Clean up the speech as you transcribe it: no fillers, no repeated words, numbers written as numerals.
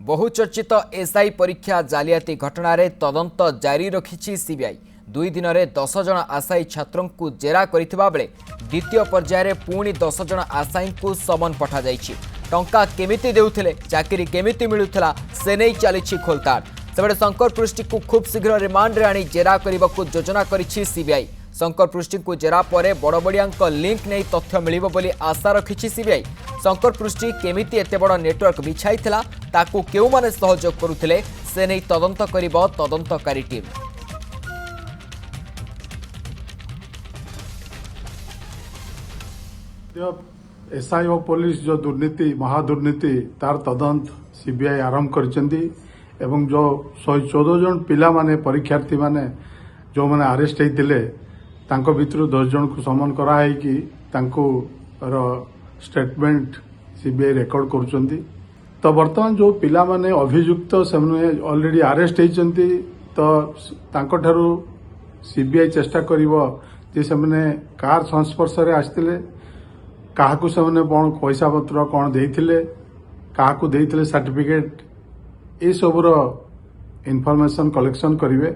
बहुचर्चित एसआई परीक्षा जालियाती घटना रे तदंत जारी रखिछि सीबीआई। 2 दिन में 10 जन आशायी छात्रों को जेरा करिथिबा बेले द्वितीय पर्याय रे पुणी 10 जन आशायी को समन पठा जाइछि। टंका केमिति देउथिले, चाकरी केमिति मिलुथिला से नहीं चलिछि खोलताड़। सेबडे शंकर पृष्टि को खूब शीघ्र रिमांड रे आनी जेरा करबाकू योजना करिछि सीबीआई। शंकर पृष्टि को जेरा परे बड़बड़िया लिंक नहीं तथ्य मिलिबो बोली आशा रखिछि सीबीआई। शंकर पृष्टि केमिति एते बड़ नेटवर्क बिछाइथिला, ताकू केउ माने सहयोग करुथिले से नहीं तदंत करिबो तदंतकारी टीम। एसआई और पुलिस जो दुर्नीति महादुर्नीति तार तदंत सीबीआई आरंभ करचंदी एवं जो 114 जन पिला माने परीक्षार्थी माने जो माने अरेस्ट होइतिले तांको भितरु 10 जन को समन करा है कि तांको स्टेटमेंट सीबीआई रेकॉर्ड करुचंदी। तो वर्तमान जो पिला माने अभियुक्त से ऑलरेडी अरेस्ट होइचंती, तो तांको ठारू सीबीआई चेष्टा करिवो जे से माने कार संस्पर्श रे आस्तिले, काहाकू से माने पैसा पत्र कौन देइथिले, काहाकू देइथिले सर्टिफिकेट, ए सबुर इनफॉरमेशन कलेक्शन करिवे।